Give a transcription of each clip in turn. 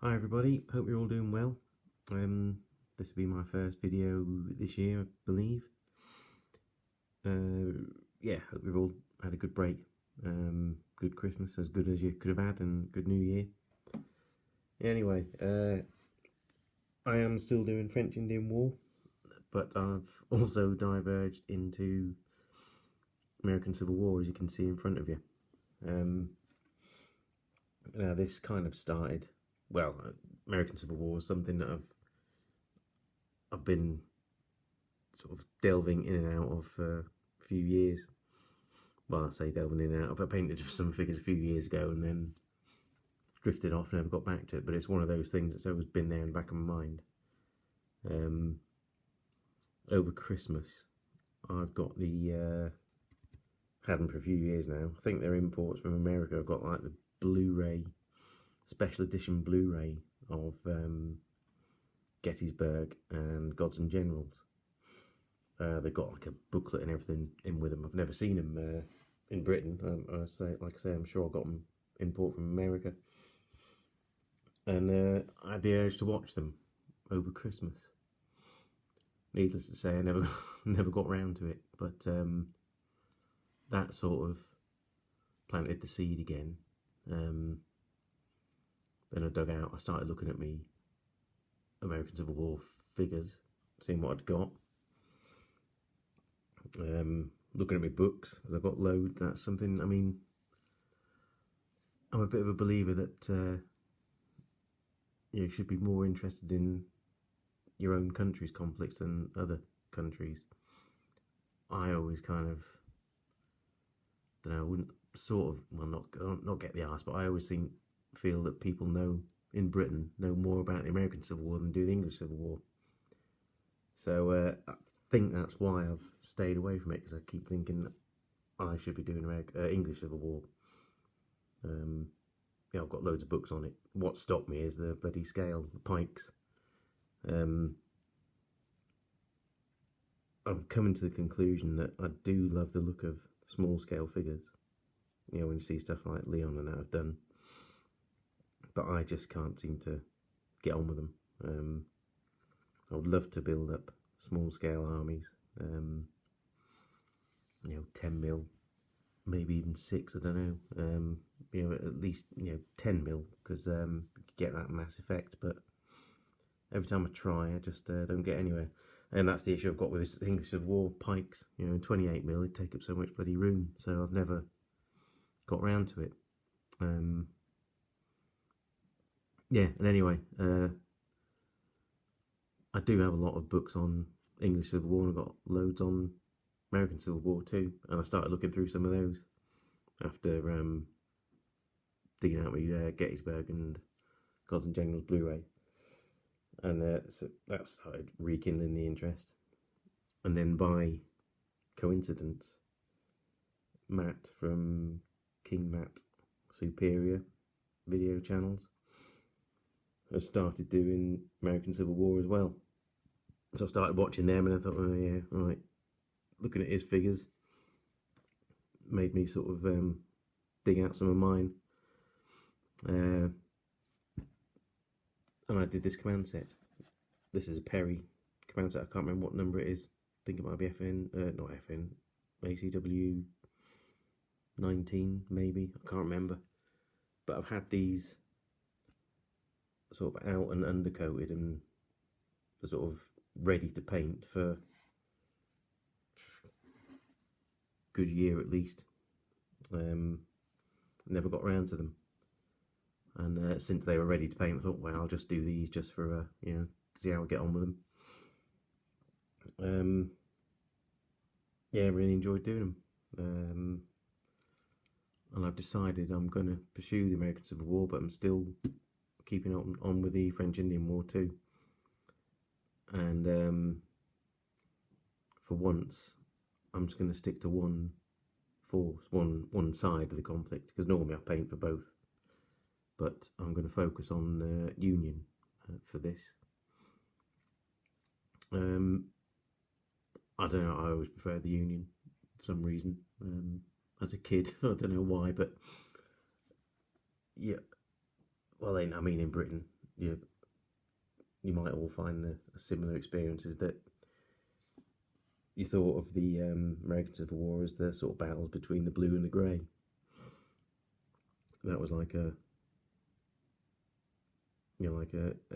Hi everybody, hope you're all doing well. This will be my first video this year, I believe. Yeah, hope you've all had a good break. Good Christmas, as good as you could have had, and good New Year. Anyway, I am still doing French-Indian War, but I've also diverged into American Civil War, as you can see in front of you. Now this kind of started, well, American Civil War is something that I've been sort of delving in and out of for a few years. Well, I say delving in and out of. I painted some figures a few years ago and then drifted off, never got back to it. But it's one of those things that's always been there in the back of my mind. Over Christmas, I've got the had them for a few years now. I think they're imports from America. I've got like the Blu-ray, special edition Blu-ray of Gettysburg and Gods and Generals. They've got like a booklet and everything in with them. I've never seen them in Britain. Like I say, I'm sure I got them import from America, and I had the urge to watch them over Christmas. Needless to say, I never got round to it, but that sort of planted the seed again. Then I dug out. I started looking at me American Civil War figures, seeing what I'd got. Looking at my books, because I've got loads. That's something. I mean, I'm a bit of a believer that you should be more interested in your own country's conflicts than other countries. I always kind of, don't know, I wouldn't sort of, well, not get the arse, but I always feel that people in Britain know more about the American Civil War than do the English Civil War. So I think that's why I've stayed away from it, because I keep thinking I should be doing English Civil War. Yeah, I've got loads of books on it. What stopped me is the bloody scale, the pikes. I'm coming to the conclusion that I do love the look of small scale figures. You know, when you see stuff like Leon and that I've done, but I just can't seem to get on with them. I would love to build up small scale armies, 10 mil, maybe even 6, I don't know, at least 10 mil, because you get that mass effect. But every time I try, I just don't get anywhere. And that's the issue I've got with this English Civil War pikes. In 28 mil, it'd take up so much bloody room, so I've never got round to it. Yeah, and anyway, I do have a lot of books on English Civil War, and I've got loads on American Civil War too. And I started looking through some of those after digging out my Gettysburg and Gods and Generals Blu-ray. And so that started rekindling the interest. And then by coincidence, Matt from King Matt Superior video channels has started doing American Civil War as well. So I started watching them, and I thought, oh yeah, right. Looking at his figures made me sort of dig out some of mine. And I did this command set. This is a Perry command set. I can't remember what number it is. I think it might be not FN, ACW 19 maybe. I can't remember. But I've had these sort of out and undercoated and sort of ready to paint for a good year at least. Never got around to them. And since they were ready to paint, I thought, well, I'll just do these just for, see how I get on with them. Yeah, really enjoyed doing them. And I've decided I'm going to pursue the American Civil War, but I'm still keeping on with the French-Indian War too. And for once, I'm just going to stick to one force, one side of the conflict, because normally I paint for both. But I'm going to focus on Union for this. I don't know, I always prefer the Union for some reason. As a kid, I don't know why, but yeah. Well, I mean, in Britain, you might all find a similar experience, is that you thought of the American Civil War as the sort of battles between the blue and the grey. That was like an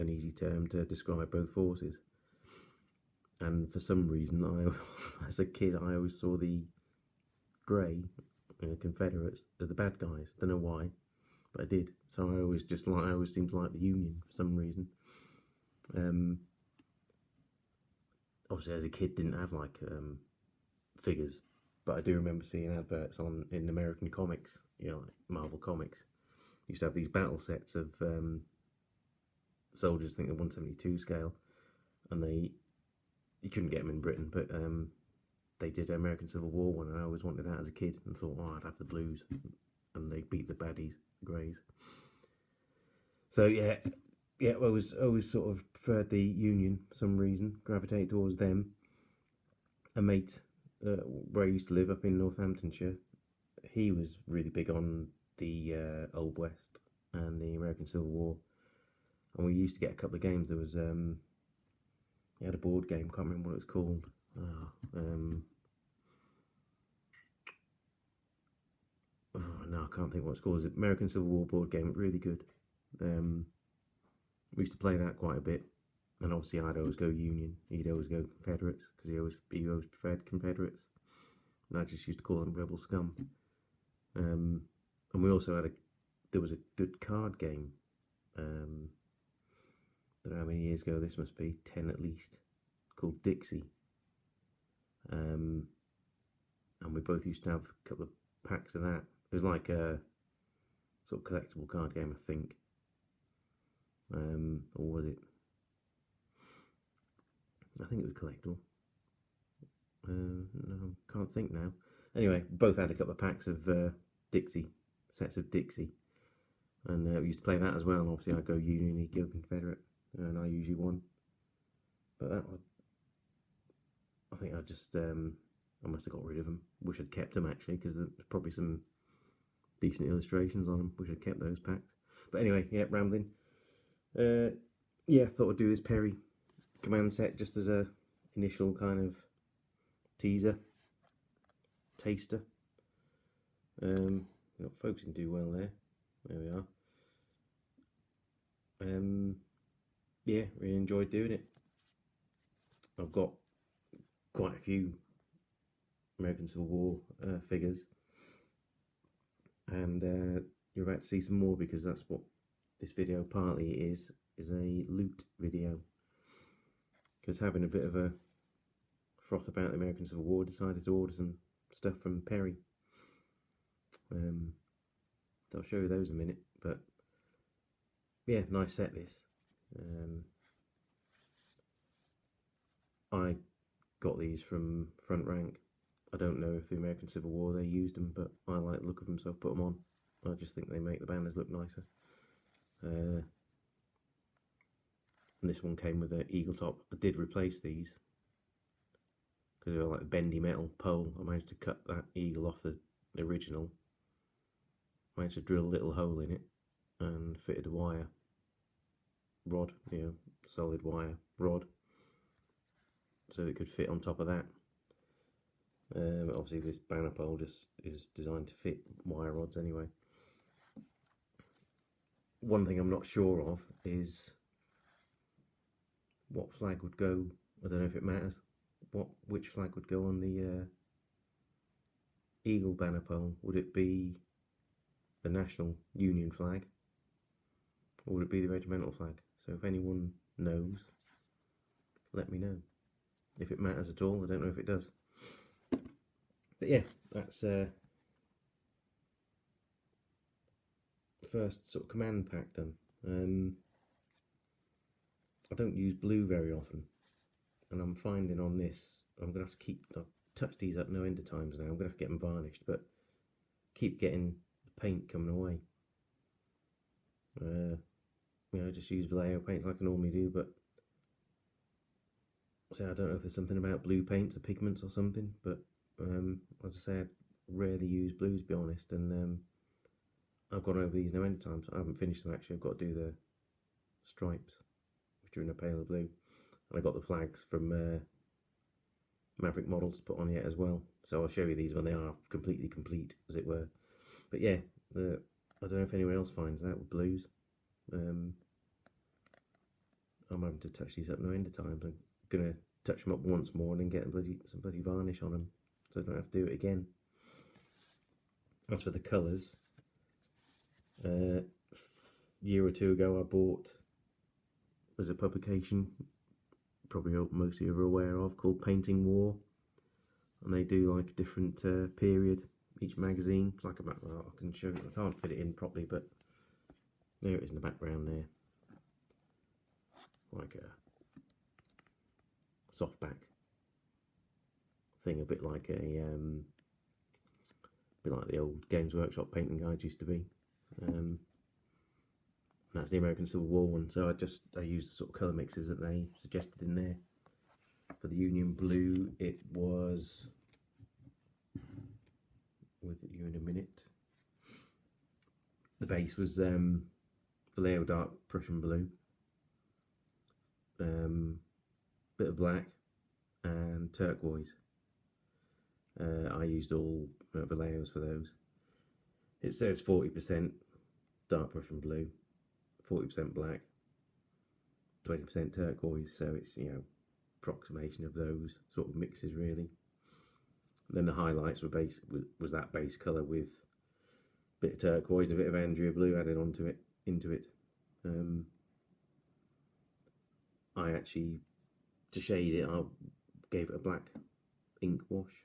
easy term to describe both forces. And for some reason, as a kid, I always saw the grey Confederates as the bad guys. Don't know why, but I did. So I always seemed to like the Union for some reason. Obviously, as a kid, didn't have like figures, but I do remember seeing adverts in American comics, like Marvel comics. Used to have these battle sets of soldiers, I think the 172 scale, and you couldn't get them in Britain, but they did American Civil War one, and I always wanted that as a kid, and thought, I'd have the blues, and they beat the baddies, the greys. So yeah, I always sort of preferred the Union for some reason, gravitated towards them. A mate where I used to live up in Northamptonshire, he was really big on the Old West and the American Civil War, and we used to get a couple of games. There was he had a board game, can't remember what it was called. No, I can't think what it's called. It's American Civil War board game, really good. We used to play that quite a bit, and obviously I'd always go Union, he'd always go Confederates, because he always preferred Confederates. And I just used to call them rebel scum. And we also there was a good card game. Don't know how many years ago this must be, 10 at least, called Dixie. And we both used to have a couple of packs of that. It was like a sort of collectible card game, I think. Or was it? I think it was collectible. No, can't think now. Anyway, both had a couple of packs of Dixie, sets of Dixie. And we used to play that as well. And obviously I'd go Union, he'd go Confederate. And I usually won. But that one, I think I just, I must have got rid of them. Wish I'd kept them actually, because there's probably some decent illustrations on them. Wish I'd kept those packs. But anyway, yeah, rambling. Thought I'd do this Perry command set just as a initial kind of teaser, taster. Not focusing too well there. There we are. Really enjoyed doing it. I've got quite a few American Civil War figures, and you're about to see some more, because that's what this video partly is a loot video. Because having a bit of a froth about the American Civil War, decided to order some stuff from Perry. So I'll show you those in a minute, but yeah, nice set this. I got these from Front Rank. I don't know if the American Civil War they used them, but I like the look of them, so I've put them on. I just think they make the banners look nicer. And this one came with an eagle top. I did replace these because they were like a bendy metal pole. I managed to cut that eagle off the original. Managed to drill a little hole in it and fitted a wire rod, solid wire rod, so it could fit on top of that. Obviously this banner pole just is designed to fit wire rods anyway. One thing I'm not sure of is what flag would go, I don't know if it matters, which flag would go on the eagle banner pole. Would it be the National Union flag, or would it be the regimental flag? So if anyone knows, let me know. If it matters at all, I don't know if it does. But yeah, that's first sort of command pack done. I don't use blue very often, and I'm finding on this, I'm going to have to I've touched these up no end of times now, I'm going to have to get them varnished, but keep getting the paint coming away. Just use Vallejo paints like I normally do, but I don't know if there's something about blue paints or pigments or something, but as I say, I rarely use blues, to be honest, and I've gone over these no end of times. I haven't finished them actually. I've got to do the stripes, which are in a paler blue. And I got the flags from Maverick Models to put on yet as well. So I'll show you these when they are completely complete, as it were. But yeah, I don't know if anyone else finds that with blues. I'm having to touch these up no end of times. I'm going to touch them up once more and then get some bloody varnish on them, so I don't have to do it again. As for the colours, a year or two ago I bought, there's a publication probably most of you are aware of, called Painting War, and they do like a different period each magazine. It's like well, I can show you, I can't fit it in properly, but there it is in the background there, like a softback thing, a bit like the old Games Workshop painting guides used to be. That's the American Civil War one, so I used the sort of colour mixes that they suggested in there. For the Union Blue, it was, with you in a minute, the base was Vallejo Dark Prussian Blue, bit of black and turquoise. I used all Vallejos for those. It says 40% Dark Prussian Blue, 40% black, 20% turquoise, so it's, you know, approximation of those sort of mixes really. And then the highlights were was that base colour with a bit of turquoise and a bit of Andrea blue added into it. I actually, to shade it, I gave it a black ink wash,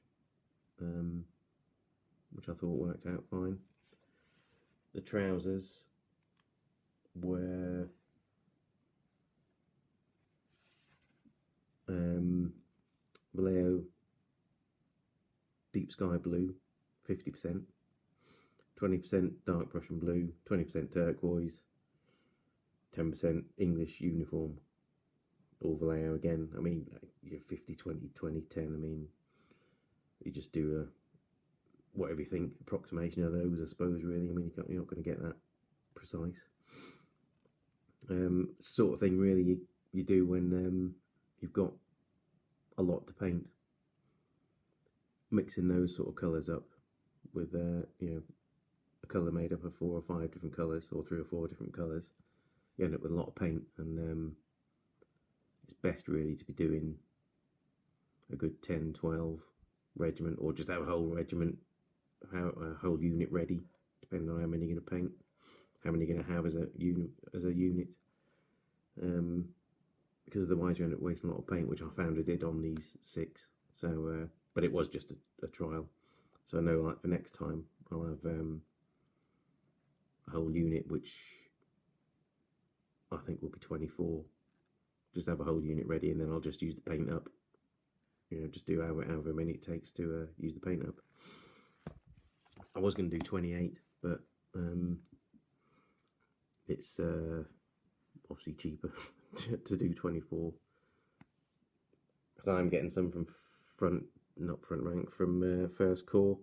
which I thought worked out fine. The trousers were Vallejo Deep Sky Blue, 50%, 20% Dark Prussian Blue, 20% turquoise, 10% English Uniform, all Vallejo again. I mean, you're 50, 20, 20, 10. I mean, you just do a whatever you think approximation of those, I suppose, really. I mean, you're not going to get that precise. Sort of thing, really, you do when you've got a lot to paint. Mixing those sort of colours up with, you know, a colour made up of 4 or 5 different colours, or 3 or 4 different colours, you end up with a lot of paint, and it's best really to be doing a good 10, 12 regiment, or just have a whole regiment, a whole unit ready, depending on how many you're going to paint, how many you're going to have as a unit, because otherwise you end up wasting a lot of paint, which I found I did on these 6. So, but it was just a trial. So I know, like, for next time I'll have a whole unit, which I think will be 24. Just have a whole unit ready, and then I'll just use the paint up. You know, just do however many it takes to use the paint up. I was going to do 28, but it's obviously cheaper to do 24, because I'm getting some from not front rank, from First Corps.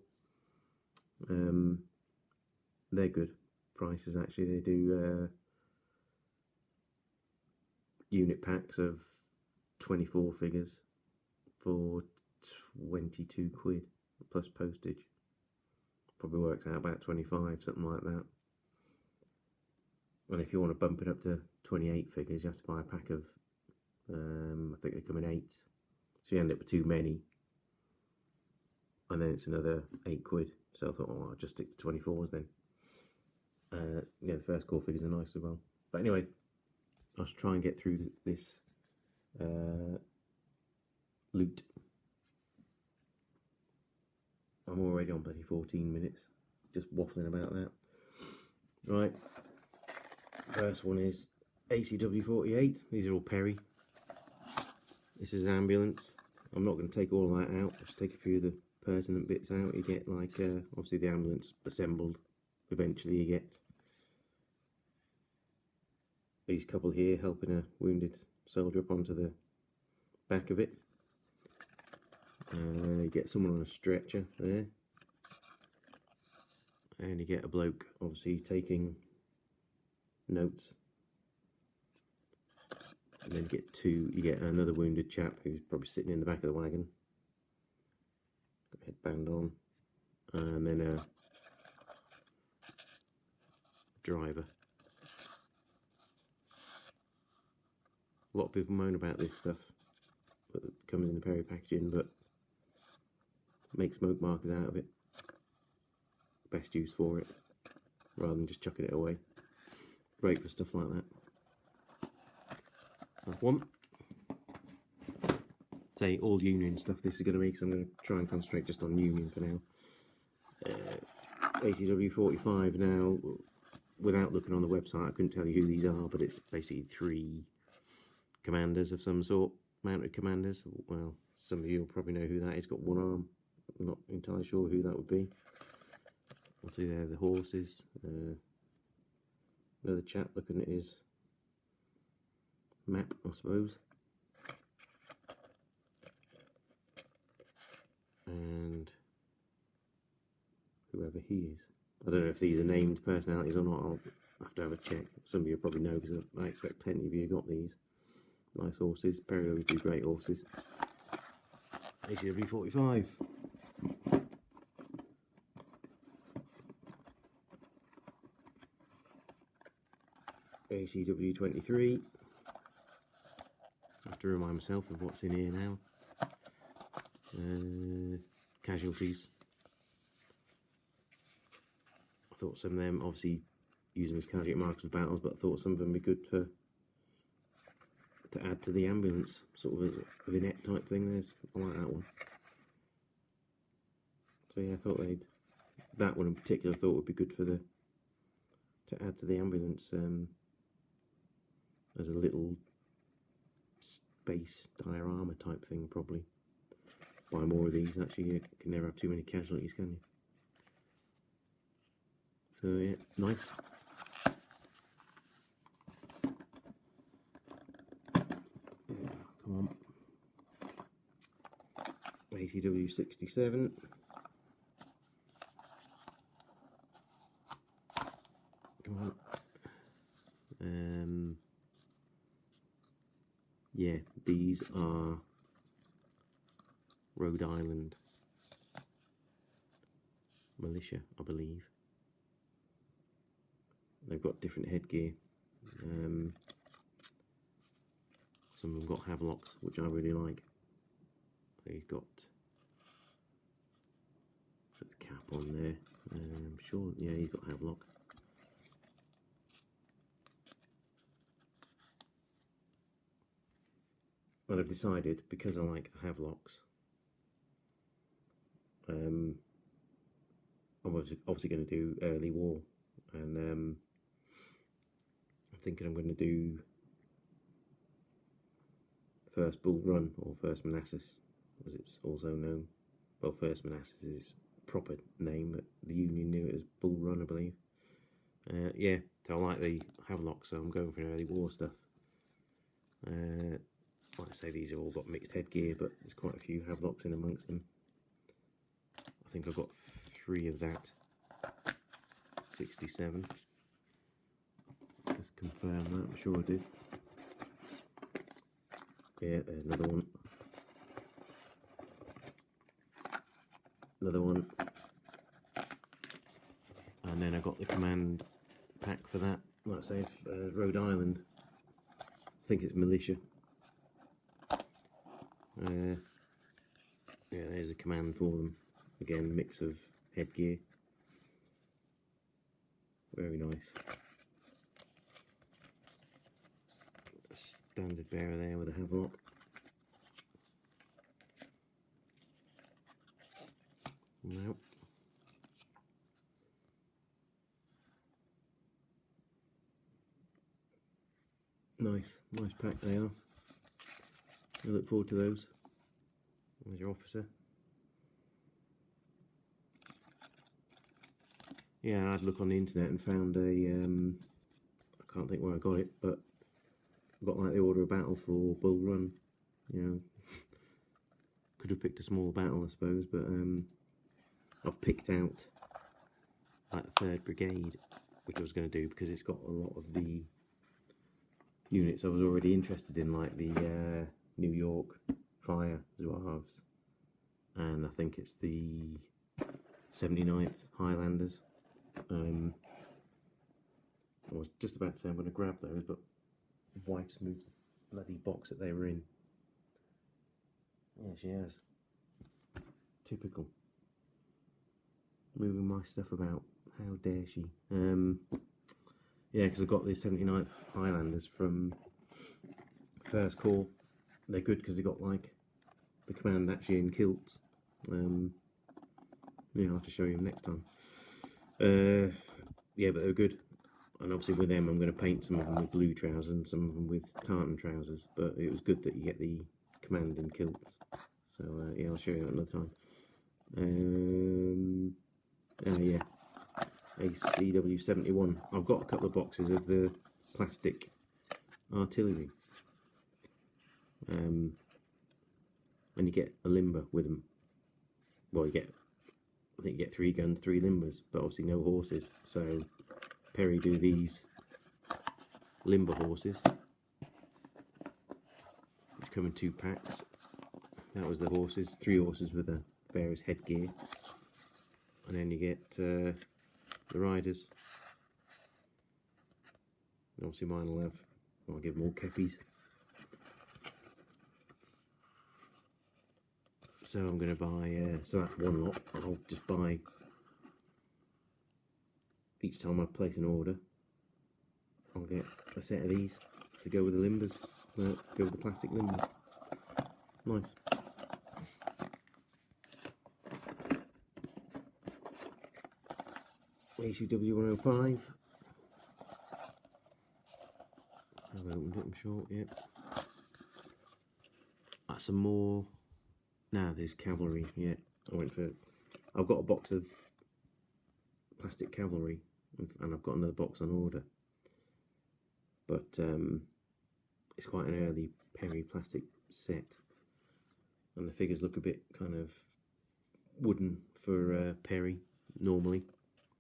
They're good prices actually. They do unit packs of 24 figures for 22 quid plus postage. Probably works out about 25, something like that. And if you want to bump it up to 28 figures, you have to buy a pack of, I think they come in 8s. So you end up with too many. And then it's another 8 quid. So I thought, oh, I'll just stick to 24s then. Yeah, the First Corps figures are nice as well. But anyway, I should try and get through this loot. I'm already on bloody 14 minutes, just waffling about that. Right, first one is ACW 48. These are all Perry. This is an ambulance. I'm not going to take all of that out, I'll just take a few of the pertinent bits out. You get, like, obviously the ambulance assembled. Eventually you get these couple here helping a wounded soldier up onto the back of it. You get someone on a stretcher there, and you get a bloke obviously taking notes And then you get another wounded chap who's probably sitting in the back of the wagon. Got a headband on. And then a driver. A lot of people moan about this stuff that comes in the Perry packaging, but make smoke markers out of it. Best use for it, rather than just chucking it away. Great for stuff like that. That's one. Say all Union stuff this is going to be, because I'm going to try and concentrate just on Union for now. ACW 45 now, without looking on the website, I couldn't tell you who these are, but it's basically 3 commanders of some sort, mounted commanders. Well, some of you will probably know who that is. Got one arm. I'm not entirely sure who that would be. Obviously, they're the horses. Another chap looking at his map, I suppose. And whoever he is. I don't know if these are named personalities or not. I'll have to have a check. Some of you probably know, because I expect plenty of you got these. Nice horses. Perry always do great horses. ACW 45. ACW 23. I have to remind myself of what's in here now. Casualties. I thought some of them, obviously using as casualty markers for battles, but I thought some of them would be good to add to the ambulance, sort of as a vignette type thing. I like that one. So yeah, I thought that one in particular, I thought would be good to add to the ambulance as a little space diorama type thing, probably. Buy more of these. Actually, you can never have too many casualties, can you? So yeah, nice. Come on. ACW 67. Come on. Yeah, these are Rhode Island militia, I believe. They've got different headgear. Some of them got Havelocks, which I really like. They've got that's cap on there. I'm sure, yeah, you've got Havelock. But I've decided, because I like the Havelocks, I'm obviously going to do early war, and I'm thinking I'm going to do First Bull Run, or First Manassas, as it's also known. Well, First Manassas is its proper name, but the Union knew it as Bull Run, I believe. Yeah, so I like the Havelock, so I'm going for early war stuff. Like I say, these have all got mixed headgear, but there's quite a few Havelocks in amongst them. I think I've got 3 of that. 67. Just confirm that, I'm sure I did. Yeah, there's another one. Another one. And then I got the command pack for that. Like I say, Rhode Island. I think it's militia. Yeah, there's the command for them. Again, mix of headgear. Very nice. A standard bearer there with a Havelock. Nope. Nice pack they are. I look forward to those. There's your officer. Yeah, I had a look on the internet and found a, I can't think where I got it, but I got like the order of battle for Bull Run. You know, could have picked a small battle, I suppose, but I've picked out like the 3rd Brigade, which I was going to do because it's got a lot of the units I was already interested in, like the New York Fire Zouaves, and I think it's the 79th Highlanders. I was just about to say I'm going to grab those, but my wife's moved the bloody box that they were in. Yeah, she has. Typical. Moving my stuff about. How dare she? Yeah, because I've got the 79th Highlanders from First Corps. They're good because they got like the command actually in kilts. Yeah, I'll have to show you them next time. Yeah, but they're good. And obviously with them I'm going to paint some of them with blue trousers and some of them with tartan trousers. But it was good that you get the command in kilts. So yeah, I'll show you that another time. Yeah, ACW 71. I've got a couple of boxes of the plastic artillery. And you get a limber with them. Well, I think you get 3 guns, 3 limbers, but obviously no horses. So Perry do these limber horses, which come in 2 packs. That was the horses, 3 horses with a various headgear, and then you get the riders. And obviously mine will have. I'll give them all keppies. So I'm going to buy. So that's one lot. I'll just buy each time I place an order. I'll get a set of these to go with the limbers. Go with the plastic limbers. Nice. ACW 105. I've opened it, I'm sure, yep. That's some more. Nah, there's cavalry, yeah. I've got a box of plastic cavalry, and I've got another box on order. But it's quite an early Perry plastic set. And the figures look a bit kind of wooden for Perry, normally.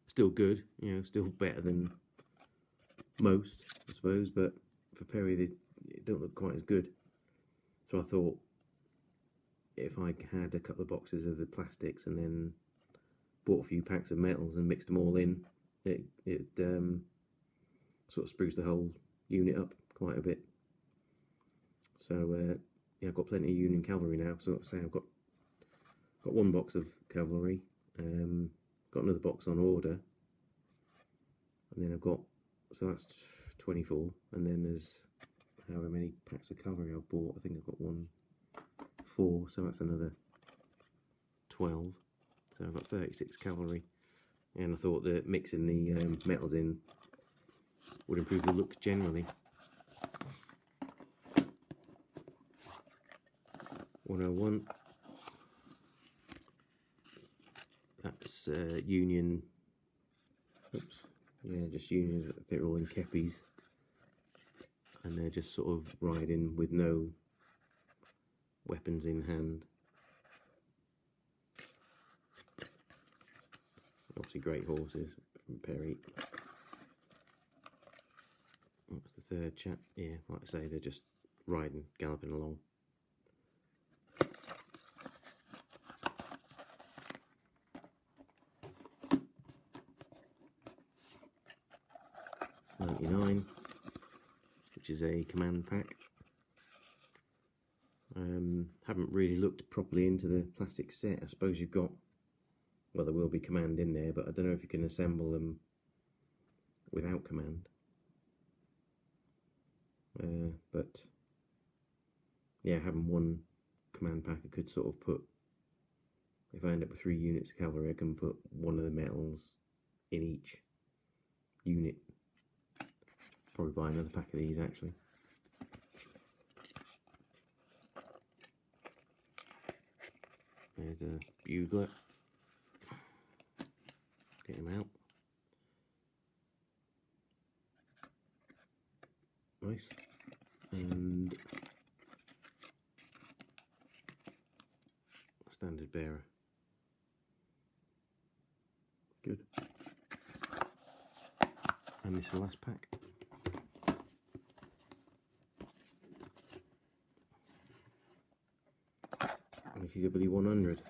Still good, you know, still better than most, I suppose, but for Perry they don't look quite as good. So I thought if I had a couple of boxes of the plastics and then bought a few packs of metals and mixed them all in, it sort of spruced the whole unit up quite a bit. So yeah, I've got plenty of Union cavalry now. So I'd say I've got one box of cavalry, got another box on order, and then I've got, so that's 24, and then there's however many packs of cavalry I've bought. I think I've got 4, so that's another 12. So I've got 36 cavalry, and I thought that mixing the metals in would improve the look generally. 101. That's Union. Oops. Yeah, just Unions. They're all in keppies, and they're just sort of riding with no weapons in hand. Obviously, great horses from Perry. What's the third chap? Yeah, like I say, they're just riding, galloping along. '99, which is a command pack. Haven't really looked properly into the plastic set. I suppose you've got, well, there will be command in there, but I don't know if you can assemble them without command. But yeah, having one command pack, I could sort of put, if I end up with 3 units of cavalry, I can put one of the metals in each unit. Probably buy another pack of these actually. There's a bugler. Get him out. Nice. And standard bearer. Good. And this is the last pack. ACW 100.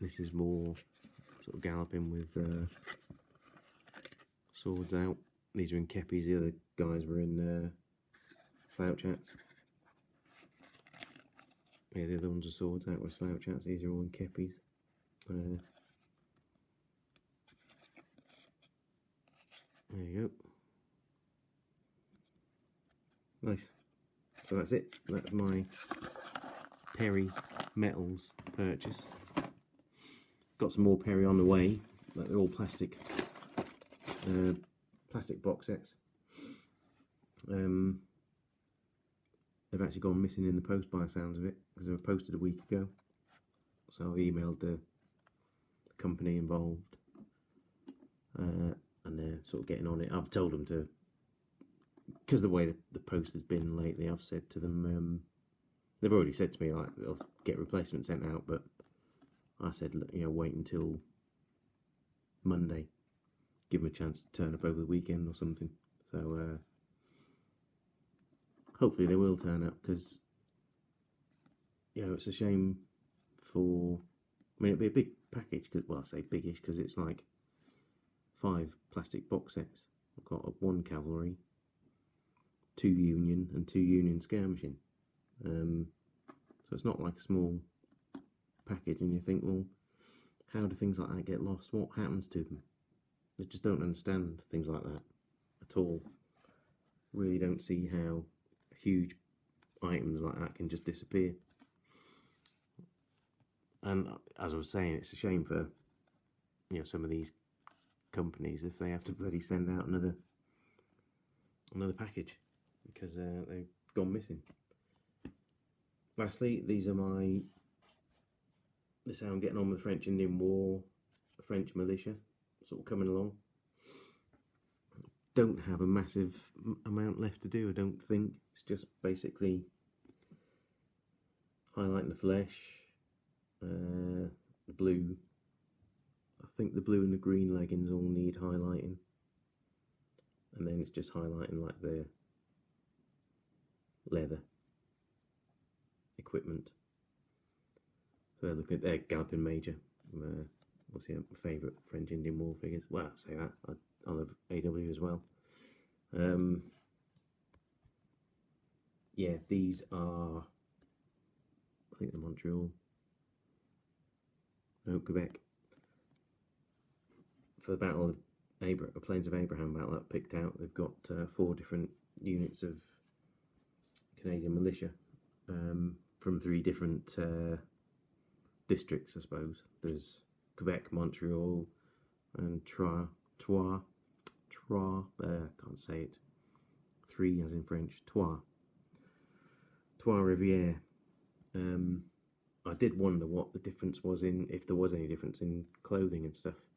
This is more sort of galloping with swords out. These are in keppies, the other guys were in slouch hats. Yeah, the other ones are swords out with slouch hats, these are all in keppies. There you go. Nice. So that's it. That's my Perry Metals purchase. Got some more Perry on the way, but they're all plastic box sets. They've actually gone missing in the post by the sounds of it, because they were posted a week ago. So I've emailed the company involved, and they're sort of getting on it. I've told them to, because the way the post has been lately, I've said to them, they've already said to me like they'll get replacements sent out, but I said, you know, wait until Monday, give them a chance to turn up over the weekend or something. So hopefully they will turn up, because you know, it's a shame for, I mean, it'd be a big package, because, well, I say biggish because it's like 5 plastic box sets. I've got 1 cavalry, 2 Union and 2 Union skirmishing. So it's not like a small package, and you think, well, how do things like that get lost? What happens to them? I just don't understand things like that at all. Really don't see how huge items like that can just disappear. And as I was saying, it's a shame for, you know, some of these companies if they have to bloody send out another package because they've gone missing. Lastly, these are this is how I'm getting on with the French Indian War, the French militia, sort of coming along. Don't have a massive amount left to do, I don't think. It's just basically highlighting the flesh, the blue. I think the blue and the green leggings all need highlighting, and then it's just highlighting like the leather equipment. So look at their Galloping Major. What's your favourite French Indian War figures? Well, I say that. I love AW as well. Yeah, these are, I think they're Montreal. No, Quebec. For the Battle of Plains of Abraham battle that picked out, they've got 4 different units of Canadian militia from 3 different districts, I suppose. There's Quebec, Montreal, and Trois. Can't say it. 3 as in French. Trois Rivière. I did wonder what the difference was in, if there was any difference in clothing and stuff.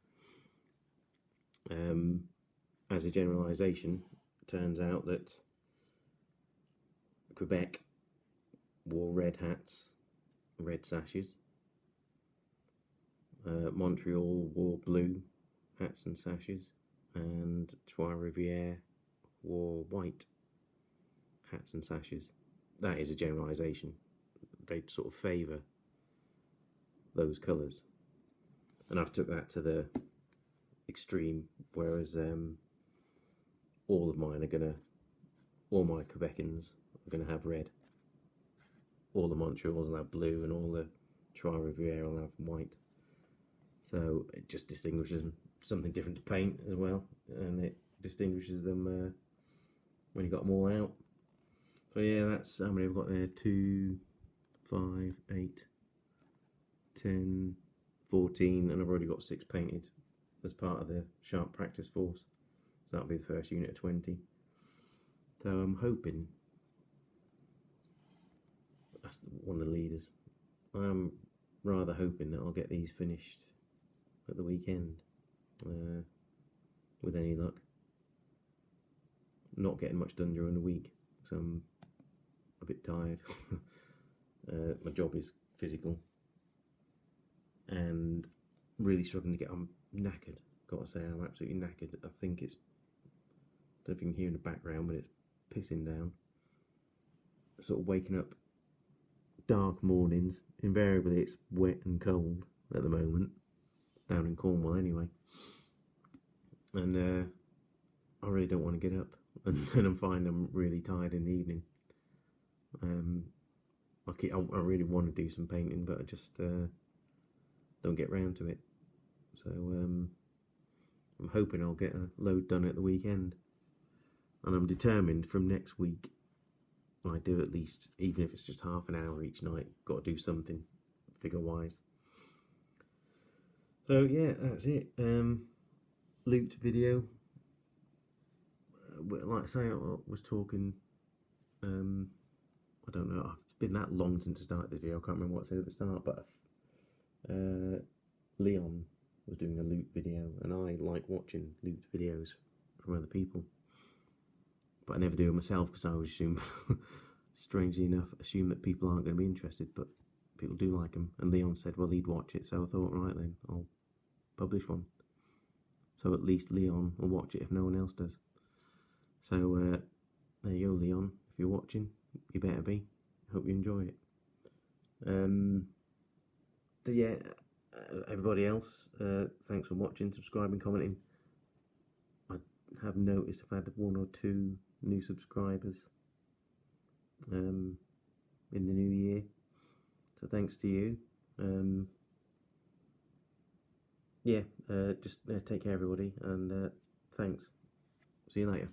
As a generalisation, turns out that Quebec wore red hats, red sashes. Montreal wore blue hats and sashes, and Trois Rivières wore white hats and sashes. That is a generalisation. They sort of favour those colours, and I've took that to the extreme, whereas all my Quebecans are gonna have red. All the Montreals will have blue, and all the Trois Rivières will have white. So it just distinguishes them, something different to paint as well, and it distinguishes them when you got them all out. So yeah, that's how many I've got there. 2, 5, 8, 10, 14, and I've already got 6 painted as part of the sharp practice force. So that'll be the first unit of 20. So I'm hoping, that's one of the leaders, I'm rather hoping that I'll get these finished at the weekend, with any luck. Not getting much done during the week, so I'm a bit tired. My job is physical, and really struggling to get, I'm knackered, gotta say, I'm absolutely knackered. I think it's, I don't know if you can hear in the background, but it's pissing down. Sort of waking up dark mornings. Invariably, it's wet and cold at the moment down in Cornwall, anyway. And I really don't want to get up, and then I'm finding I'm really tired in the evening. I really want to do some painting, but I just don't get round to it. So I'm hoping I'll get a load done at the weekend, and I'm determined from next week I do at least, even if it's just half an hour each night. Got to do something figure wise. So yeah, that's it. Loot video. Like I say, I was talking. I don't know. It's been that long since I started this video. I can't remember what I said at the start, but Leon was doing a loot video, and I like watching loot videos from other people, but I never do it myself because I always assume, strangely enough, that people aren't going to be interested, but people do like them. And Leon said, well, he'd watch it, so I thought, right then, I'll publish one. So at least Leon will watch it if no one else does. So there you go, Leon. If you're watching, you better be. Hope you enjoy it. So yeah, everybody else, thanks for watching, subscribing, commenting. I have noticed I've had 1 or 2 new subscribers in the new year, so thanks to you. Yeah, just take care everybody, and thanks. See you later.